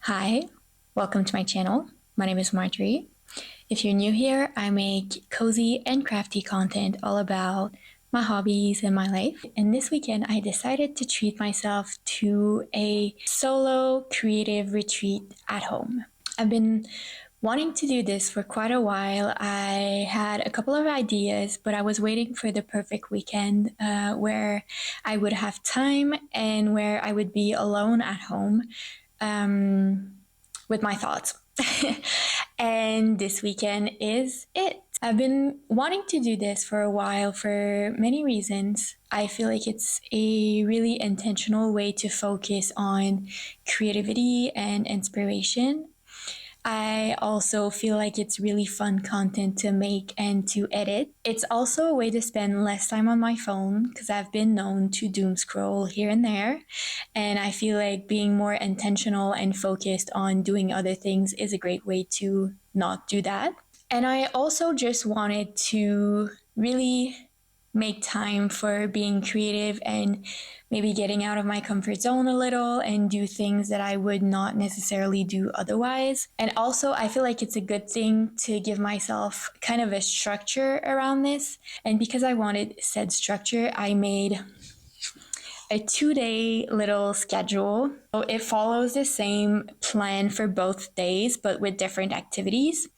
Hi, welcome to my channel. My name is Marjorie. If you're new here, I make cozy and crafty content all about my hobbies and my life. And this weekend, I decided to treat myself to a solo creative retreat at home. I've been wanting to do this for quite a while. I had a couple of ideas, but I was waiting for the perfect weekend where I would have time and where I would be alone at home with my thoughts. And this weekend is it. I've been wanting to do this for a while for many reasons. I feel like it's a really intentional way to focus on creativity and inspiration. I also feel like it's really fun content to make and to edit. It's also a way to spend less time on my phone because I've been known to doom scroll here and there. And I feel like being more intentional and focused on doing other things is a great way to not do that. And I also just wanted to really make time for being creative and maybe getting out of my comfort zone a little and do things that I would not necessarily do otherwise. And also, I feel like it's a good thing to give myself kind of a structure around this. And because I wanted said structure, I made a 2-day little schedule. So it follows the same plan for both days, but with different activities.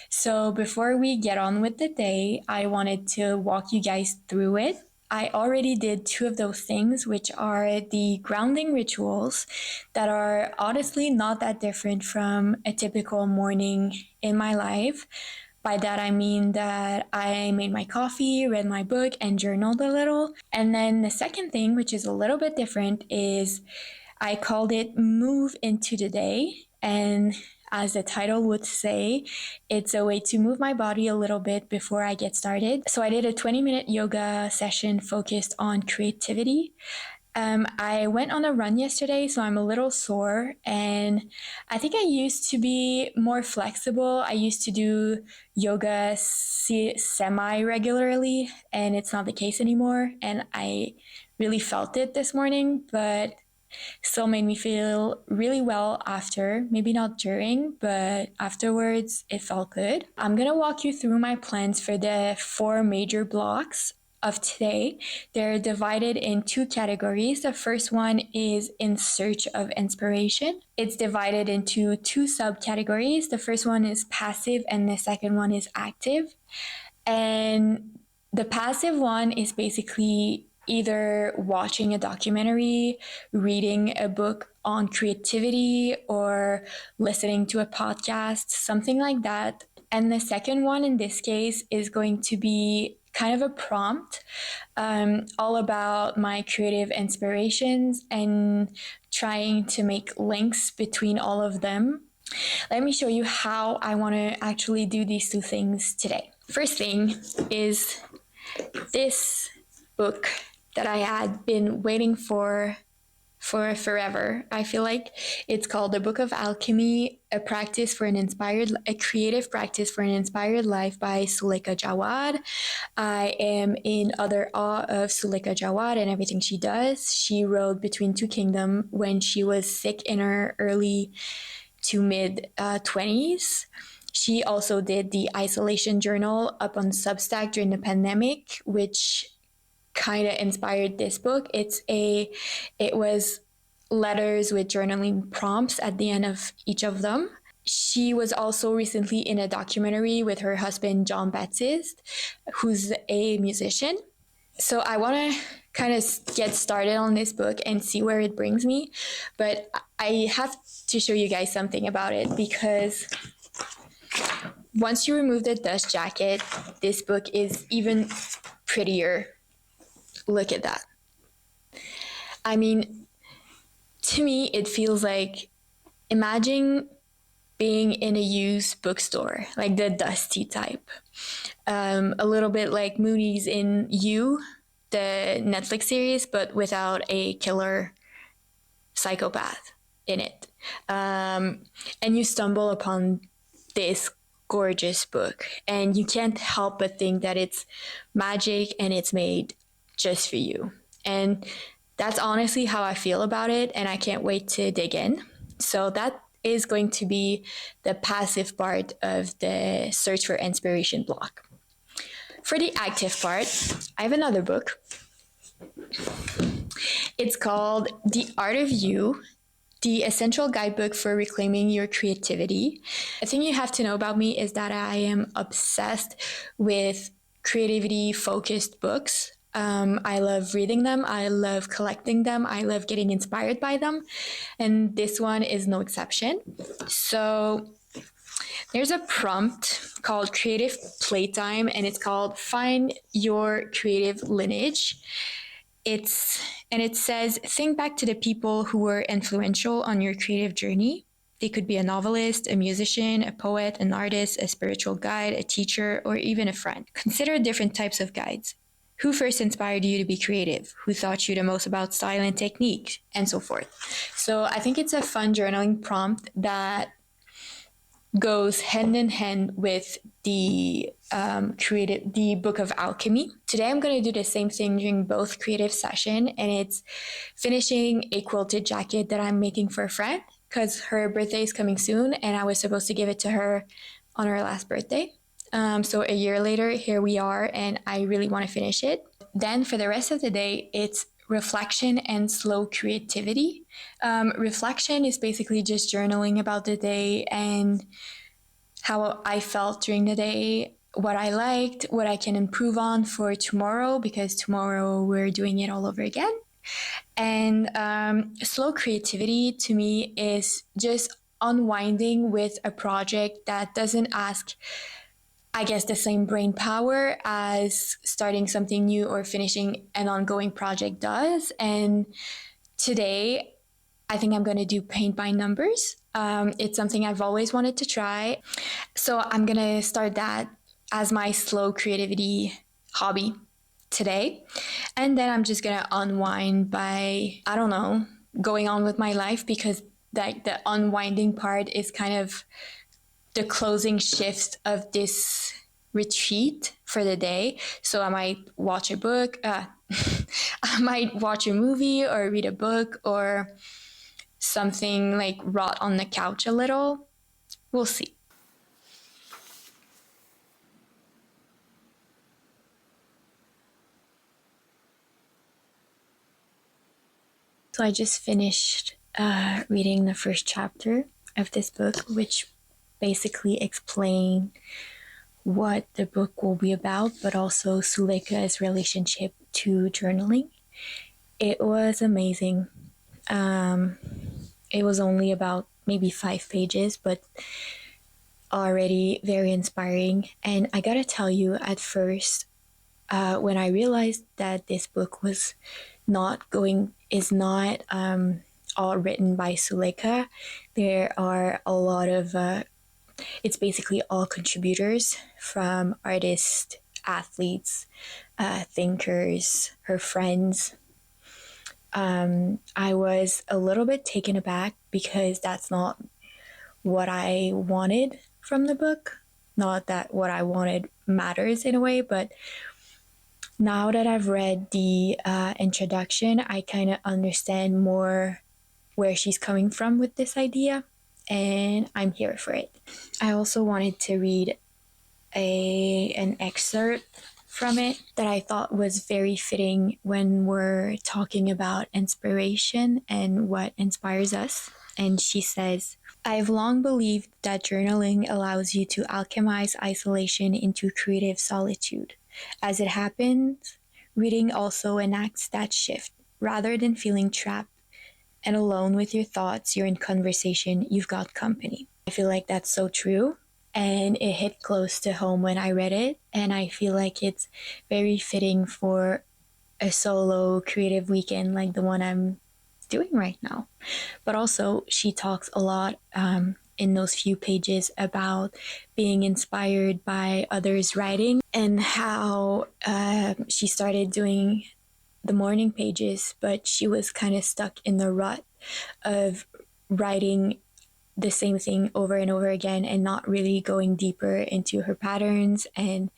So before we get on with the day, I wanted to walk you guys through it. I already did 2 of those things, which are the grounding rituals that are honestly not that different from a typical morning in my life. By that, I mean that I made my coffee, read my book, and journaled a little. And then the second thing, which is a little bit different, is I called it Move into the Day. And as the title would say, it's a way to move my body a little bit before I get started. So I did a 20-minute yoga session focused on creativity. I went on a run yesterday, so I'm a little sore, and I think I used to be more flexible. I used to do yoga semi-regularly, and it's not the case anymore, and I really felt it this morning, but still made me feel really well after. Maybe not during, but afterwards it felt good. I'm gonna walk you through my plans for the 4 major blocks of today. They're divided in 2 categories. The first one is in search of inspiration. It's divided into 2 subcategories. The first one is passive and the second one is active. And the passive one is basically either watching a documentary, reading a book on creativity, or listening to a podcast, something like that. And the second one in this case is going to be kind of a prompt, all about my creative inspirations and trying to make links between all of them. Let me show you how I want to actually do these 2 things today. First thing is this book that I had been waiting for forever. I feel like it's called The Book of Alchemy, a creative practice for an inspired life by Suleika Jaouad. I am in utter awe of Suleika Jaouad and everything she does. She wrote Between Two Kingdoms when she was sick in her early to mid 20s. She also did the isolation journal up on Substack during the pandemic, which kind of inspired this book. It was letters with journaling prompts at the end of each of them. She was also recently in a documentary with her husband, John Baptiste, who's a musician. So I want to kind of get started on this book and see where it brings me. But I have to show you guys something about it, because once you remove the dust jacket, this book is even prettier. Look at that. I mean, to me, it feels like, imagine being in a used bookstore, like the dusty type. A little bit like Mooney's in You, the Netflix series, but without a killer psychopath in it. And you stumble upon this gorgeous book, and you can't help but think that it's magic and it's made just for you. And that's honestly how I feel about it, and I can't wait to dig in. So that is going to be the passive part of the search for inspiration block. For the active part, I have another book. It's called The Art of You, the essential guidebook for reclaiming your creativity. The thing you have to know about me is that I am obsessed with creativity focused books. I love reading them. I love collecting them. I love getting inspired by them. And this one is no exception. So there's a prompt called Creative Playtime, and it's called Find Your Creative Lineage. It says, think back to the people who were influential on your creative journey. They could be a novelist, a musician, a poet, an artist, a spiritual guide, a teacher, or even a friend. Consider different types of guides. Who first inspired you to be creative? Who taught you the most about style and technique? And so forth. So I think it's a fun journaling prompt that goes hand in hand with the the book of alchemy. Today I'm going to do the same thing during both creative session, and it's finishing a quilted jacket that I'm making for a friend because her birthday is coming soon, and I was supposed to give it to her on her last birthday. So a year later, here we are, and I really want to finish it. Then for the rest of the day, it's reflection and slow creativity. Reflection is basically just journaling about the day and how I felt during the day, what I liked, what I can improve on for tomorrow, because tomorrow we're doing it all over again. And slow creativity to me is just unwinding with a project that doesn't ask, I guess, the same brain power as starting something new or finishing an ongoing project does. And today, I think I'm going to do paint by numbers. It's something I've always wanted to try. So I'm going to start that as my slow creativity hobby today. And then I'm just going to unwind by, I don't know, going on with my life, because like the unwinding part is kind of the closing shift of this retreat for the day. So I might watch a book, I might watch a movie or read a book or something, like rot on the couch a little. We'll see. So I just finished reading the first chapter of this book, which basically explain what the book will be about, but also Suleka's relationship to journaling. It was amazing. It was only about maybe 5 pages, but already very inspiring. And I gotta tell you, at first, when I realized that this book is not all written by Suleka, there are a lot of it's basically all contributors, from artists, athletes, thinkers, her friends. I was a little bit taken aback because that's not what I wanted from the book. Not that what I wanted matters in a way, but now that I've read the introduction, I kind of understand more where she's coming from with this idea, and I'm here for it. I also wanted to read an excerpt from it that I thought was very fitting when we're talking about inspiration and what inspires us. And she says, I've long believed that journaling allows you to alchemize isolation into creative solitude. As it happens, reading also enacts that shift. Rather than feeling trapped and alone with your thoughts, you're in conversation, you've got company. I feel like that's so true. And it hit close to home when I read it. And I feel like it's very fitting for a solo creative weekend like the one I'm doing right now. But also, she talks a lot in those few pages about being inspired by others' writing, and how she started doing the morning pages, but she was kind of stuck in the rut of writing the same thing over and over again and not really going deeper into her patterns. And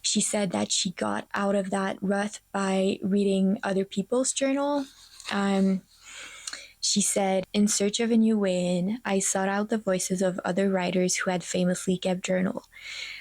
she said that she got out of that rut by reading other people's journal. She said, "In search of a new way in, I sought out the voices of other writers who had famously kept journal,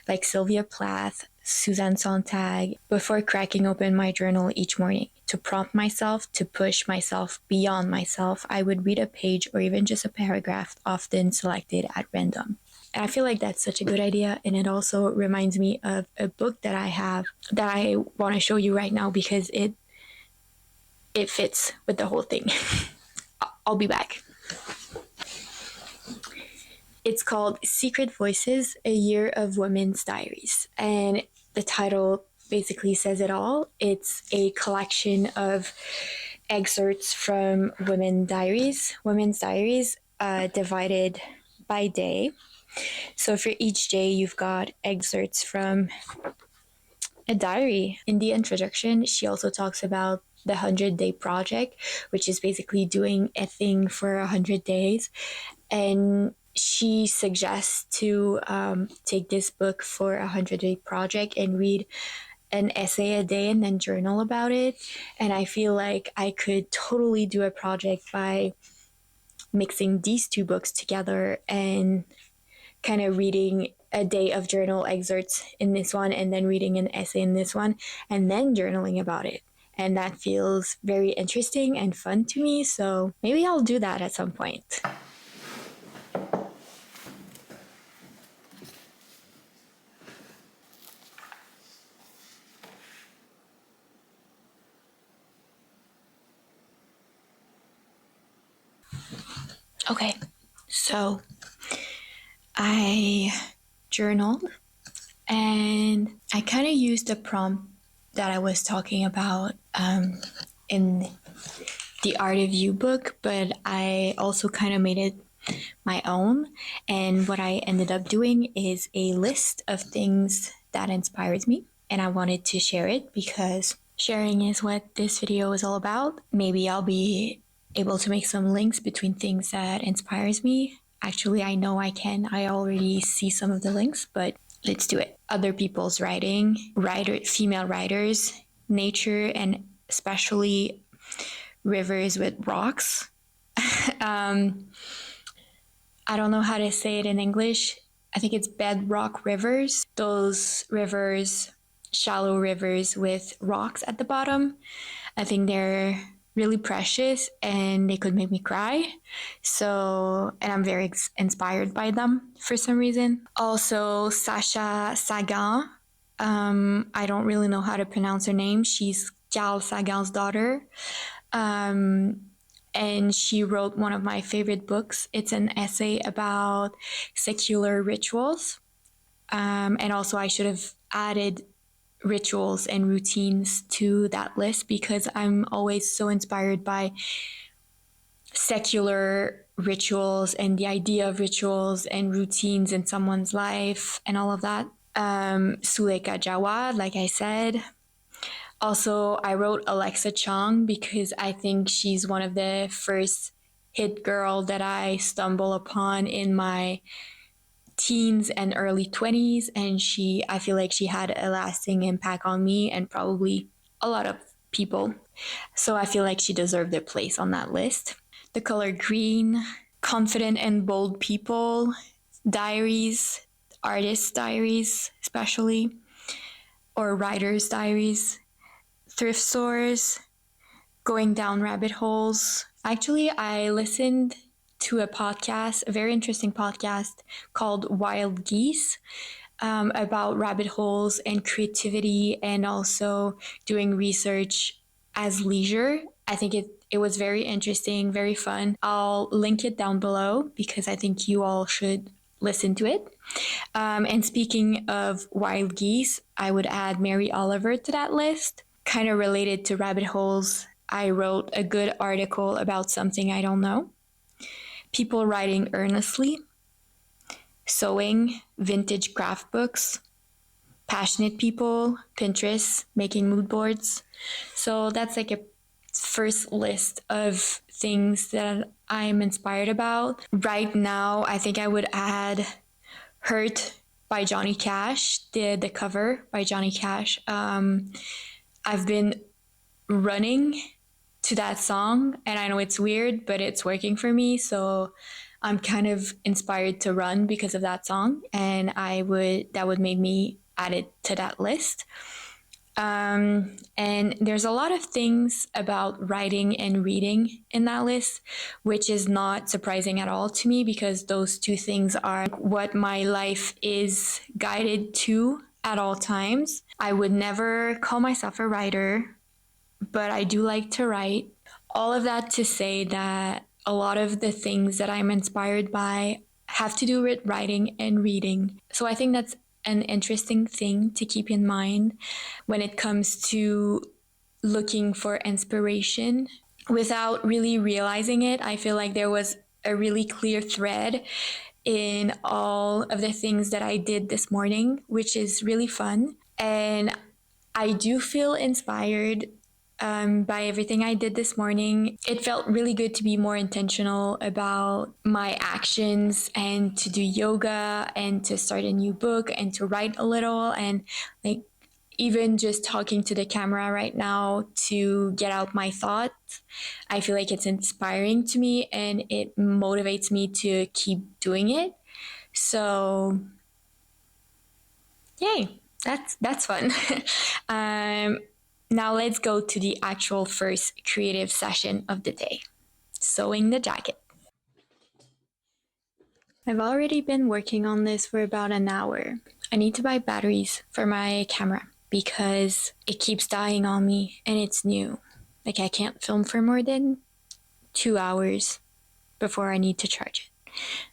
like Sylvia Plath, Susan Sontag, before cracking open my journal each morning. To prompt myself, to push myself beyond myself, I would read a page or even just a paragraph, often selected at random." And I feel like that's such a good idea. And it also reminds me of a book that I have that I want to show you right now because it fits with the whole thing. I'll be back. It's called Secret Voices, A Year of Women's Diaries. And the title basically says it all. It's a collection of excerpts from women's diaries, divided by day. So for each day, you've got excerpts from a diary. In the introduction, she also talks about the 100-day project, which is basically doing a thing for 100 days. And she suggests to take this book for a 100-day project and read an essay a day and then journal about it. And I feel like I could totally do a project by mixing these two books together and kind of reading a day of journal excerpts in this one and then reading an essay in this one and then journaling about it. And that feels very interesting and fun to me. So maybe I'll do that at some point. Okay, so I journaled and I kind of used the prompt that I was talking about in the Art of You book, but I also kind of made it my own. And what I ended up doing is a list of things that inspires me. And I wanted to share it because sharing is what this video is all about. Maybe I'll be able to make some links between things that inspires me. Actually, I know I can. I already see some of the links, but let's do it. Other people's writing, female writers, nature, and especially rivers with rocks. I don't know how to say it in English. I think it's bedrock rivers. Those rivers, shallow rivers with rocks at the bottom. I think they're really precious and they could make me cry. So, and I'm very inspired by them for some reason. Also, Sasha Sagan. I don't really know how to pronounce her name. She's Carl Sagan's daughter. And she wrote one of my favorite books. It's an essay about secular rituals. And also, I should have added rituals and routines to that list because I'm always so inspired by secular rituals and the idea of rituals and routines in someone's life and all of that. Suleka Jawad, like I said. Also, I wrote Alexa Chung because I think she's one of the first hit girl that I stumble upon in my teens and early 20s. And I feel like she had a lasting impact on me and probably a lot of people. So I feel like she deserved a place on that list. The color green, confident and bold people, diaries, artists' diaries, especially, or writers' diaries, thrift stores, going down rabbit holes. Actually, I listened to a podcast, a very interesting podcast called Wild Geese, about rabbit holes and creativity and also doing research as leisure. I think it was very interesting, very fun. I'll link it down below because I think you all should listen to it. And speaking of wild geese, I would add Mary Oliver to that list. Kind of related to rabbit holes, I wrote a good article about something I don't know. People writing earnestly, sewing, vintage craft books, passionate people, Pinterest, making mood boards. So that's like a first list of things that I'm inspired about. Right now, I think I would add Hurt by Johnny Cash, the cover by Johnny Cash. I've been running to that song. And I know it's weird, but it's working for me. So I'm kind of inspired to run because of that song. And that would make me add it to that list. And there's a lot of things about writing and reading in that list, which is not surprising at all to me because those two things are what my life is guided to at all times. I would never call myself a writer, but I do like to write. All of that to say that a lot of the things that I'm inspired by have to do with writing and reading. So I think that's an interesting thing to keep in mind when it comes to looking for inspiration. Without really realizing it, I feel like there was a really clear thread in all of the things that I did this morning, which is really fun. And I do feel inspired by everything I did this morning. It felt really good to be more intentional about my actions and to do yoga and to start a new book and to write a little and like even just talking to the camera right now to get out my thoughts. I feel like it's inspiring to me and it motivates me to keep doing it. So yay, that's fun. um, Now let's go to the actual first creative session of the day, sewing the jacket. I've already been working on this for about an hour. I need to buy batteries for my camera because it keeps dying on me and it's new. Like I can't film for more than 2 hours before I need to charge it.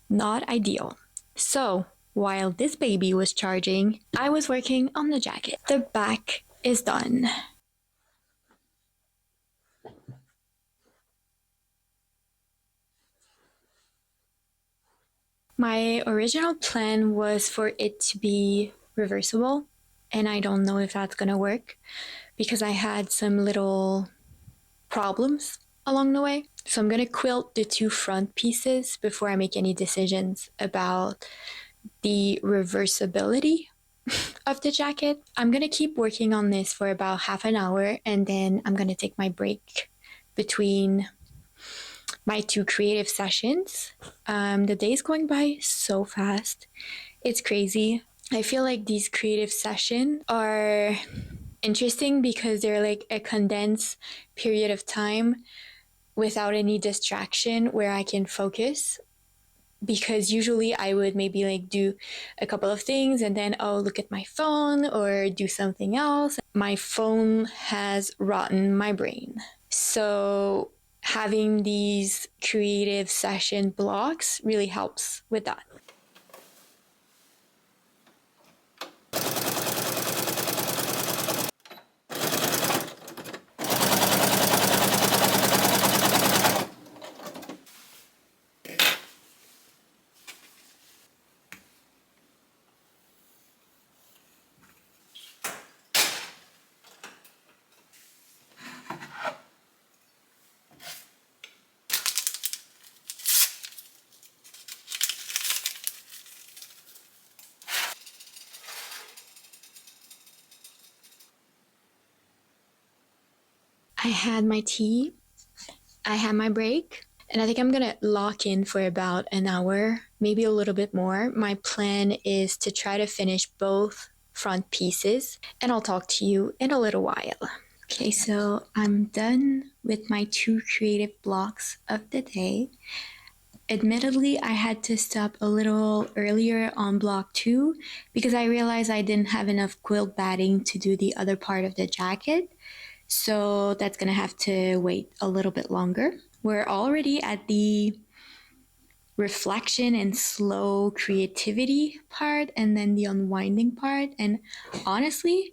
Not ideal. So while this baby was charging, I was working on the jacket. The back is done. My original plan was for it to be reversible, and I don't know if that's gonna work because I had some little problems along the way. So I'm gonna quilt the two front pieces before I make any decisions about the reversibility of the jacket. I'm gonna keep working on this for about half an hour and then I'm gonna take my break between my two creative sessions. The day's going by so fast. It's crazy. I feel like these creative sessions are interesting because they're like a condensed period of time without any distraction where I can focus. Because usually I would maybe like do a couple of things and then, oh, look at my phone or do something else. My phone has rotten my brain. So having these creative session blocks really helps with that. I had my tea, I had my break, and I think I'm gonna lock in for about an hour, maybe a little bit more. My plan is to try to finish both front pieces, and I'll talk to you in a little while. Okay, so I'm done with my two creative blocks of the day. Admittedly, I had to stop a little earlier on block 2 because I realized I didn't have enough quilt batting to do the other part of the jacket. So that's gonna have to wait a little bit longer. We're already at the reflection and slow creativity part and then the unwinding part. And honestly,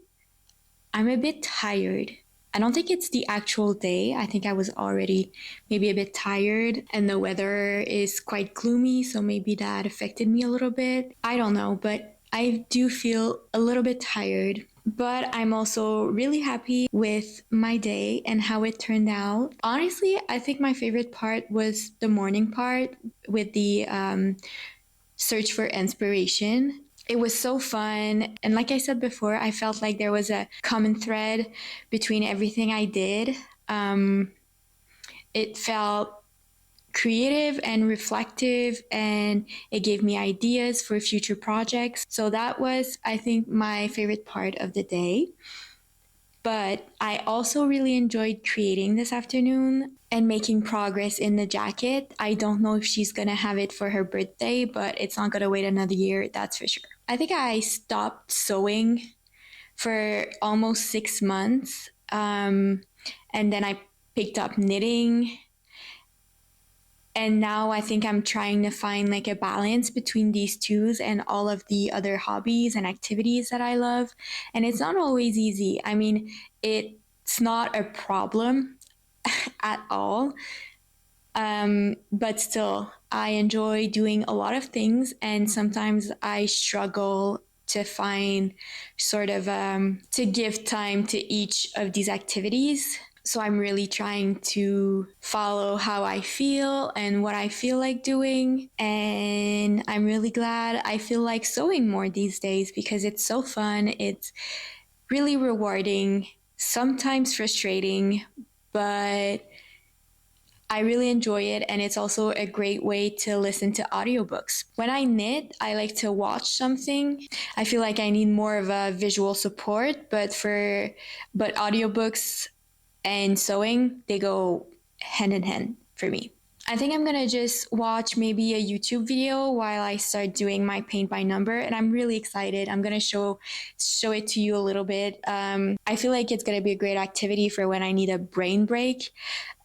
I'm a bit tired. I don't think it's the actual day. I think I was already maybe a bit tired and the weather is quite gloomy, so maybe that affected me a little bit. I don't know, but I do feel a little bit tired. But I'm also really happy with my day and how it turned out. Honestly, I think my favorite part was the morning part with the search for inspiration. It was so fun. And like I said before, I felt like there was a common thread between everything I did. it felt creative and reflective, and it gave me ideas for future projects. So that was, I think, my favorite part of the day. But I also really enjoyed creating this afternoon and making progress in the jacket. I don't know if she's gonna have it for her birthday, but it's not gonna wait another year, that's for sure. I think I stopped sewing for almost 6 months. And then I picked up knitting, and now I think I'm trying to find like a balance between these two and all of the other hobbies and activities that I love. And it's not always easy. I mean, it's not a problem at all. But still, I enjoy doing a lot of things, and sometimes I struggle to find sort of to give time to each of these activities. So I'm really trying to follow how I feel and what I feel like doing. And I'm really glad I feel like sewing more these days because it's so fun. It's really rewarding, sometimes frustrating, but I really enjoy it, and it's also a great way to listen to audiobooks. When I knit, I like to watch something. I feel like I need more of a visual support, but audiobooks and sewing, they go hand in hand for me. I think I'm gonna just watch maybe a YouTube video while I start doing my paint by number, and I'm really excited. I'm gonna show it to you a little bit. I feel like it's gonna be a great activity for when I need a brain break,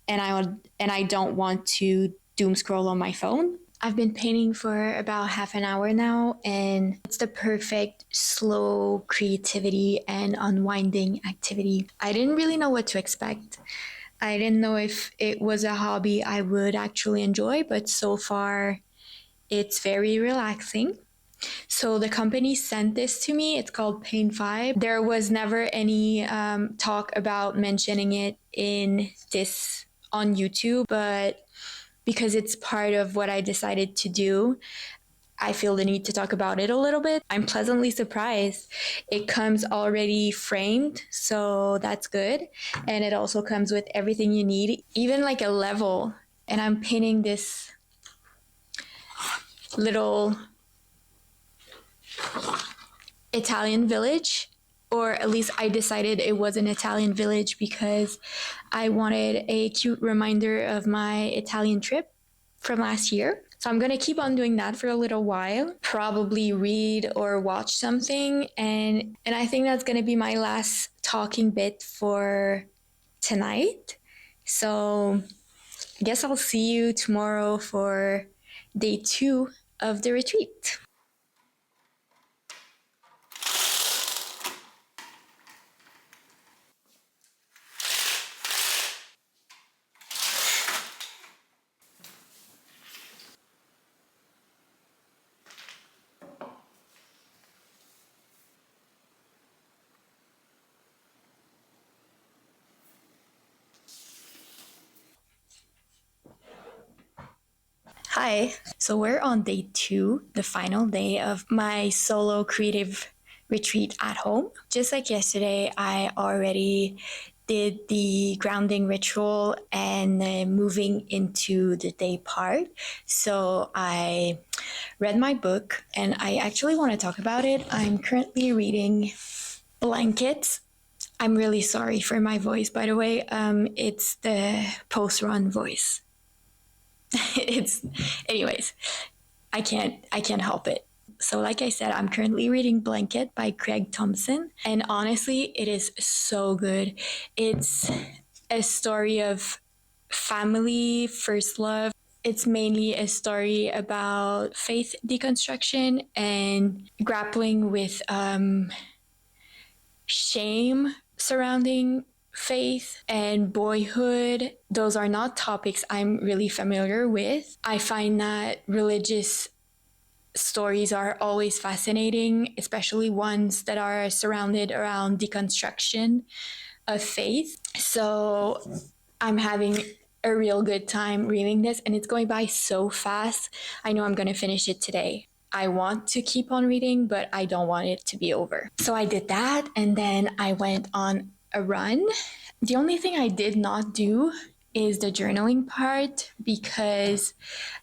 and I don't want to doom scroll on my phone. I've been painting for about half an hour now, and it's the perfect slow creativity and unwinding activity. I didn't really know what to expect. I didn't know if it was a hobby I would actually enjoy, but so far it's very relaxing. So the company sent this to me. It's called Paint Vibe. There was never any talk about mentioning it in this on YouTube, but because it's part of what I decided to do, I feel the need to talk about it a little bit. I'm pleasantly surprised. It comes already framed, so that's good. And it also comes with everything you need, even like a level. And I'm painting this little Italian village, or at least I decided it was an Italian village because I wanted a cute reminder of my Italian trip from last year. So I'm going to keep on doing that for a little while, probably read or watch something. And I think that's going to be my last talking bit for tonight. So I guess I'll see you tomorrow for day 2 of the retreat. Hi. So we're on day 2, the final day of my solo creative retreat at home. Just like yesterday, I already did the grounding ritual and moving into the day part. So I read my book, and I actually want to talk about it. I'm currently reading Blankets. I'm really sorry for my voice, by the way. It's the post-run voice. It's anyways, I can't help it. So like I said, I'm currently reading Blanket by Craig Thompson, and honestly it is so good. It's a story of family, first love. It's mainly a story about faith deconstruction and grappling with shame surrounding faith and boyhood. Those are not topics I'm really familiar with. I find that religious stories are always fascinating, especially ones that are surrounded around deconstruction of faith. So I'm having a real good time reading this, and it's going by so fast. I know I'm going to finish it today. I want to keep on reading, but I don't want it to be over. So I did that, and then I went on a run. The only thing I did not do is the journaling part because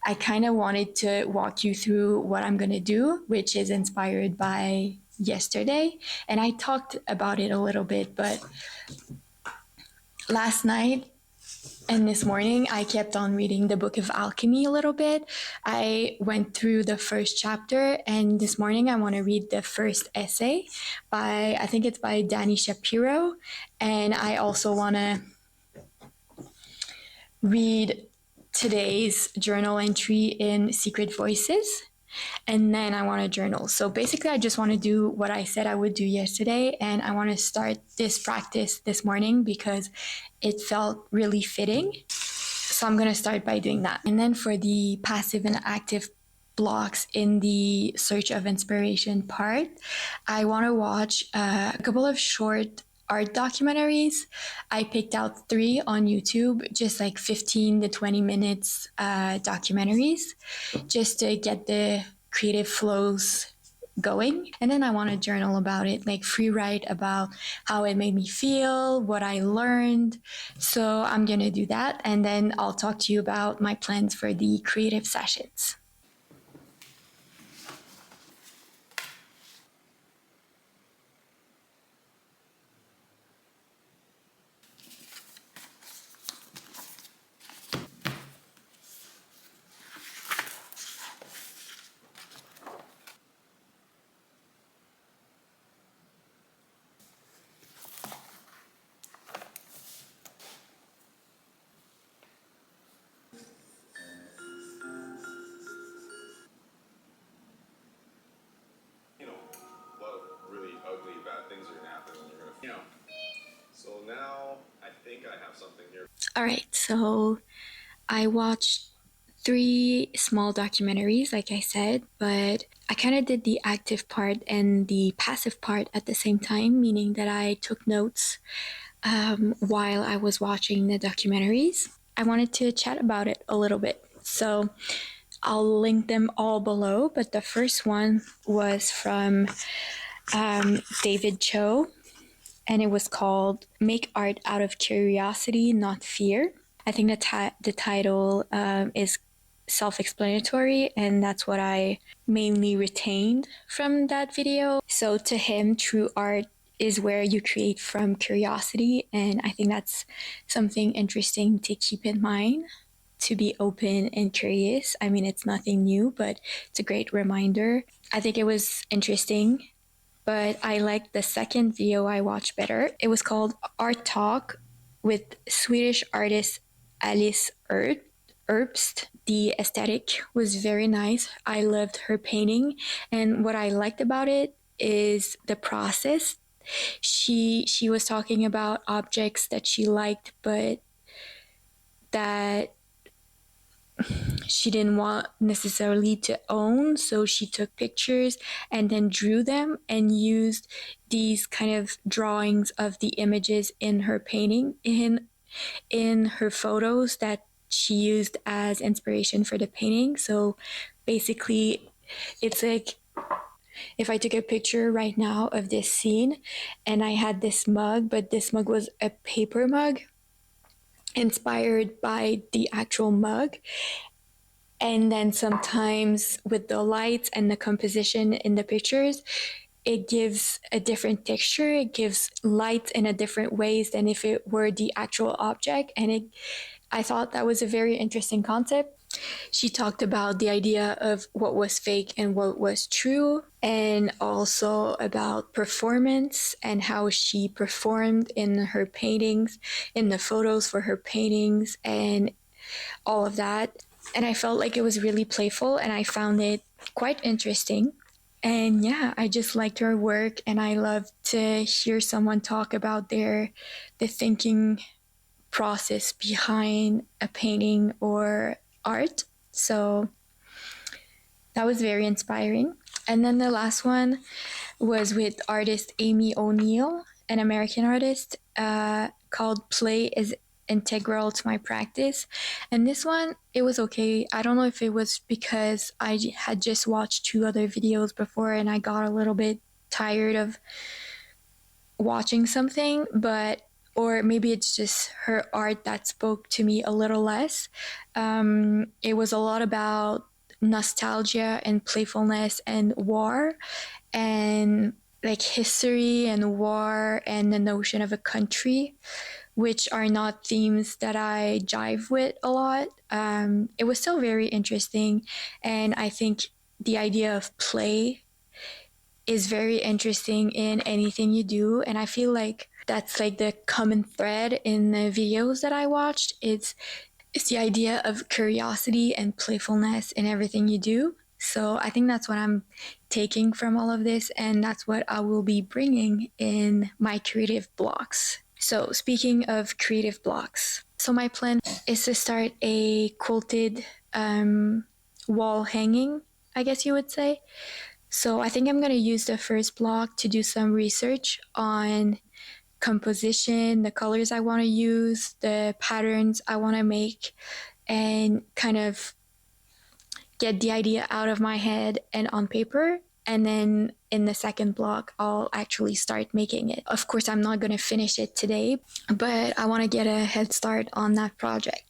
I kind of wanted to walk you through what I'm going to do, which is inspired by yesterday. And I talked about it a little bit, but last night and this morning, I kept on reading the Book of Alchemy a little bit. I went through the first chapter, and this morning I want to read the first essay by, I think it's by Danny Shapiro. And I also want to read today's journal entry in Secret Voices. And then I want to journal. So basically, I just want to do what I said I would do yesterday. And I want to start this practice this morning because it felt really fitting. So I'm going to start by doing that. And then for the passive and active blocks in the search of inspiration part, I want to watch a couple of short art documentaries. I picked out 3 on YouTube, just like 15 to 20 minutes documentaries, just to get the creative flows going. And then I want to journal about it, like free write about how it made me feel, what I learned. So I'm going to do that. And then I'll talk to you about my plans for the creative sessions. So now I think I have something here. All right, so I watched 3 small documentaries, like I said, but I kind of did the active part and the passive part at the same time, meaning that I took notes while I was watching the documentaries. I wanted to chat about it a little bit. So I'll link them all below, but the first one was from David Cho, and it was called Make Art Out of Curiosity, Not Fear. I think the title is self-explanatory, and that's what I mainly retained from that video. So to him, true art is where you create from curiosity, and I think that's something interesting to keep in mind, to be open and curious. I mean, it's nothing new, but it's a great reminder. I think it was interesting, but I liked the second video I watched better. It was called Art Talk with Swedish artist Alice Erbst. The aesthetic was very nice. I loved her painting, and what I liked about it is the process. She was talking about objects that she liked, but that she didn't want necessarily to own, so she took pictures and then drew them and used these kind of drawings of the images in her painting in her photos that she used as inspiration for the painting. So basically, it's like if I took a picture right now of this scene and I had this mug, but this mug was a paper mug inspired by the actual mug. And then sometimes with the lights and the composition in the pictures, it gives a different texture. It gives light in a different ways than if it were the actual object. And I thought that was a very interesting concept. She talked about the idea of what was fake and what was true, and also about performance and how she performed in her paintings, in the photos for her paintings, and all of that. And I felt like it was really playful, and I found it quite interesting. And yeah, I just liked her work, and I love to hear someone talk about the thinking process behind a painting or art. So that was very inspiring. And then the last one was with artist Amy O'Neill, an American artist, called Play is Integral to My Practice. And this one, it was okay. I don't know if it was because I had just watched 2 other videos before and I got a little bit tired of watching something, but or maybe it's just her art that spoke to me a little less. It was a lot about nostalgia and playfulness and war and like history and war and the notion of a country, which are not themes that I jive with a lot. It was still very interesting. And I think the idea of play is very interesting in anything you do. And I feel like that's like the common thread in the videos that I watched. It's the idea of curiosity and playfulness in everything you do. So I think that's what I'm taking from all of this, and that's what I will be bringing in my creative blocks. So speaking of creative blocks, so my plan is to start a quilted wall hanging, I guess you would say. So I think I'm going to use the first block to do some research on composition, the colors I want to use, the patterns I want to make, and kind of get the idea out of my head and on paper. And then in the second block, I'll actually start making it. Of course, I'm not going to finish it today, but I want to get a head start on that project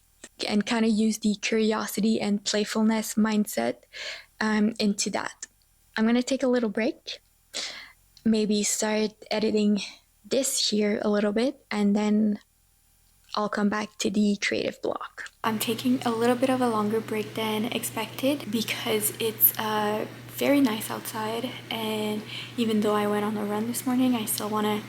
and kind of use the curiosity and playfulness mindset into that. I'm going to take a little break, maybe start editing this here a little bit, and then I'll come back to the creative block. I'm taking a little bit of a longer break than expected because it's very nice outside, and even though I went on a run this morning, I still want to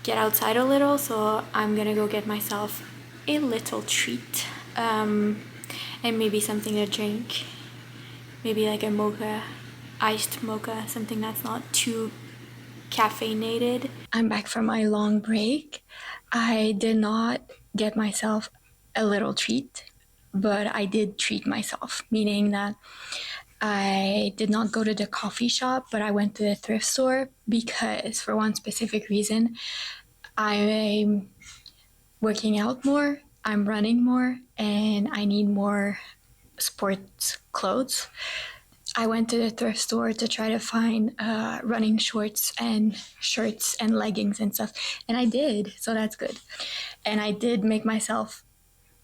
get outside a little, so I'm gonna go get myself a little treat and maybe something to drink, maybe like a mocha, iced mocha, something that's not too caffeinated. I'm back from my long break. I did not get myself a little treat, but I did treat myself, meaning that I did not go to the coffee shop, but I went to the thrift store because, for one specific reason, I'm working out more, I'm running more, and I need more sports clothes. I went to the thrift store to try to find running shorts and shirts and leggings and stuff, and I did, so that's good. And I did make myself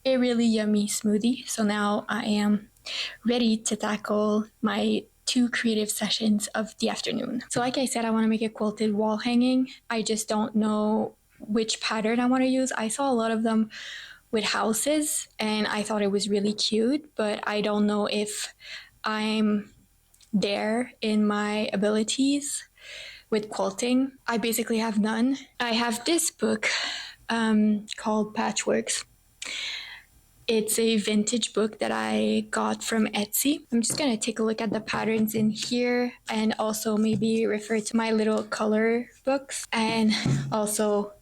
a really yummy smoothie, so now I am ready to tackle my 2 creative sessions of the afternoon. So like I said, I want to make a quilted wall hanging. I just don't know which pattern I want to use. I saw a lot of them with houses and I thought it was really cute, but I don't know if I'm there in my abilities with quilting. I basically have none. I have this book called Patchworks. It's a vintage book that I got from Etsy. I'm just gonna take a look at the patterns in here and also maybe refer to my little color books and also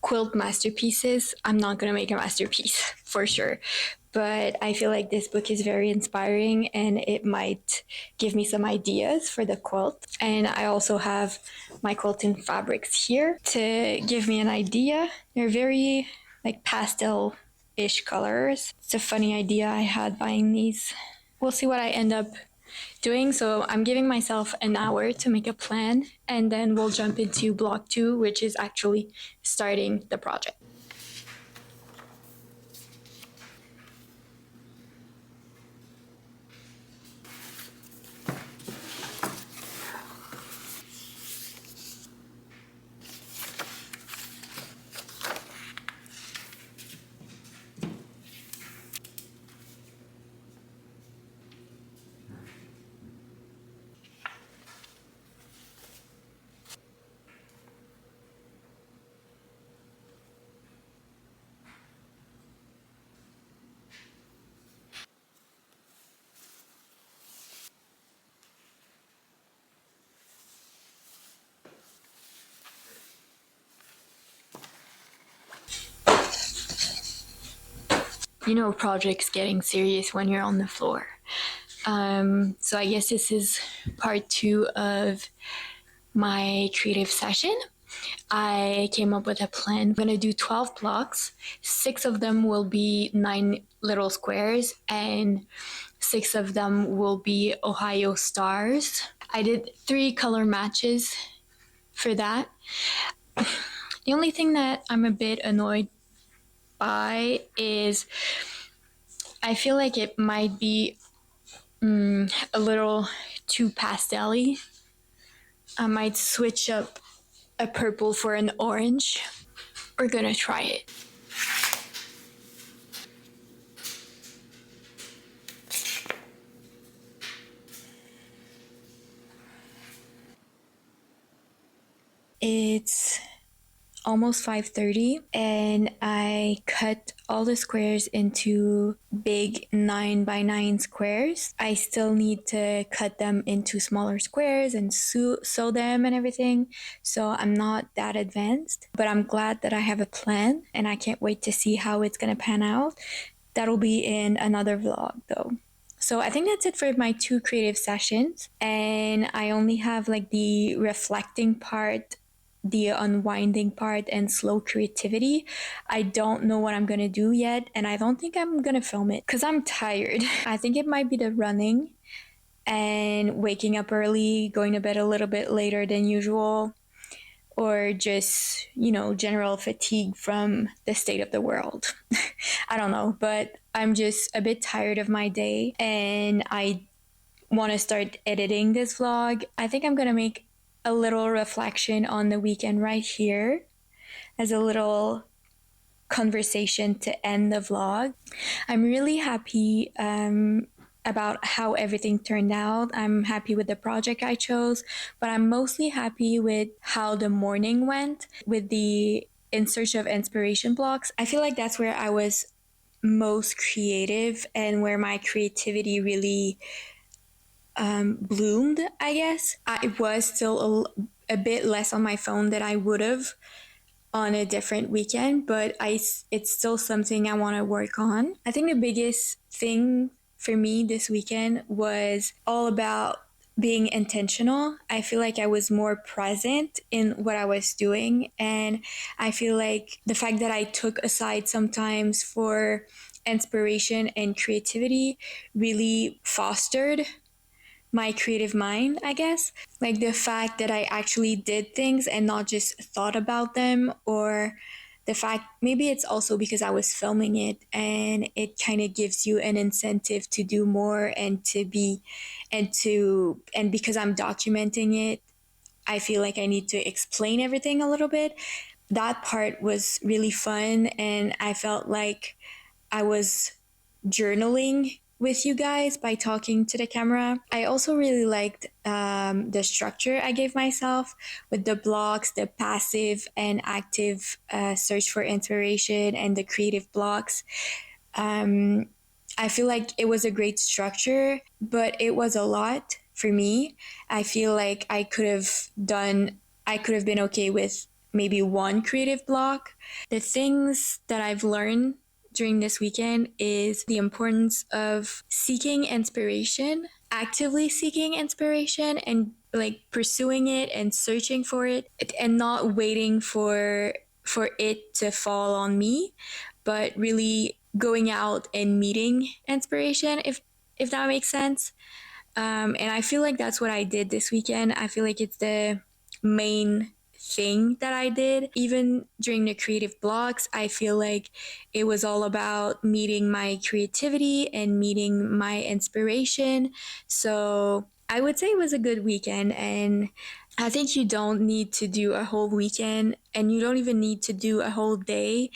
quilt masterpieces. I'm not gonna make a masterpiece for sure, but I feel like this book is very inspiring and it might give me some ideas for the quilt. And I also have my quilting fabrics here to give me an idea. They're very like pastel-ish colors. It's a funny idea I had buying these. We'll see what I end up doing. So I'm giving myself an hour to make a plan and then we'll jump into block 2, which is actually starting the project. You know, projects getting serious when you're on the floor. So I guess this is part 2 of my creative session. I came up with a plan. I'm going to do 12 blocks. 6 of them will be 9 little squares, and 6 of them will be Ohio stars. I did 3 color matches for that. The only thing that I'm a bit annoyed by is I feel like it might be a little too pastel-y. I might switch up a purple for an orange. We're gonna try it. It's almost 5:30 and I cut all the squares into big 9 by 9 squares. I still need to cut them into smaller squares and sew them and everything. So I'm not that advanced, but I'm glad that I have a plan and I can't wait to see how it's going to pan out. That'll be in another vlog though. So I think that's it for my 2 creative sessions. And I only have like the reflecting part, the unwinding part, and slow creativity. I don't know what I'm gonna do yet, and I don't think I'm gonna film it because I'm tired. I think it might be the running and waking up early, going to bed a little bit later than usual, or just, general fatigue from the state of the world. I don't know, but I'm just a bit tired of my day and I want to start editing this vlog. I think I'm going to make a little reflection on the weekend right here as a little conversation to end the vlog. I'm really happy about how everything turned out. I'm happy with the project I chose, but I'm mostly happy with how the morning went with the in search of inspiration blocks. I feel like that's where I was most creative and where my creativity really bloomed, I guess. I was still a bit less on my phone than I would have on a different weekend, but it's still something I want to work on. I think the biggest thing for me this weekend was all about being intentional. I feel like I was more present in what I was doing, and I feel like the fact that I took aside sometimes for inspiration and creativity really fostered my creative mind, I guess. Like the fact that I actually did things and not just thought about them, or the fact maybe it's also because I was filming it and it kind of gives you an incentive to do more and to be and because I'm documenting it, I feel like I need to explain everything a little bit. That part was really fun and I felt like I was journaling with you guys by talking to the camera. I also really liked the structure I gave myself with the blocks, the passive and active search for inspiration, and the creative blocks. Um, I feel like it was a great structure, but it was a lot for me. I feel like I could have been okay with maybe one creative block. The things that I've learned during this weekend is the importance of seeking inspiration, actively seeking inspiration and like pursuing it and searching for it and not waiting for it to fall on me, but really going out and meeting inspiration if that makes sense. And I feel like that's what I did this weekend. I feel like it's the main thing that I did. Even during the creative blocks, I feel like it was all about meeting my creativity and meeting my inspiration. So I would say it was a good weekend. And I think you don't need to do a whole weekend and you don't even need to do a whole day.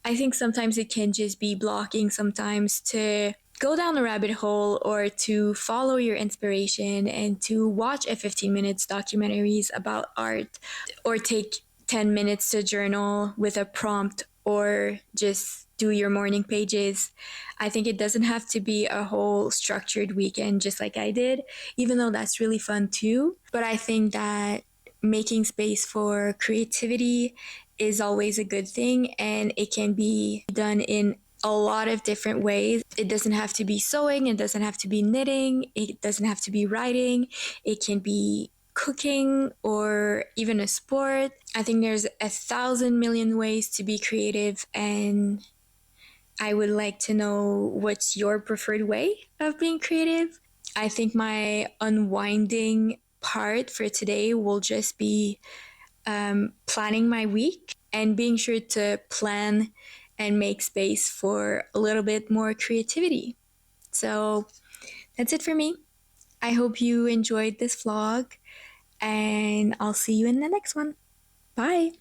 I think sometimes it can just be blocking sometimes to go down a rabbit hole or to follow your inspiration and to watch a 15 minutes documentaries about art or take 10 minutes to journal with a prompt or just do your morning pages. I think it doesn't have to be a whole structured weekend just like I did, even though that's really fun too. But I think that making space for creativity is always a good thing and it can be done in a lot of different ways. It doesn't have to be sewing, it doesn't have to be knitting, it doesn't have to be writing, it can be cooking or even a sport. I think there's 1,000,000,000 ways to be creative, and I would like to know what's your preferred way of being creative. I think my unwinding part for today will just be planning my week and being sure to plan and make space for a little bit more creativity. So that's it for me. I hope you enjoyed this vlog, and I'll see you in the next one. Bye.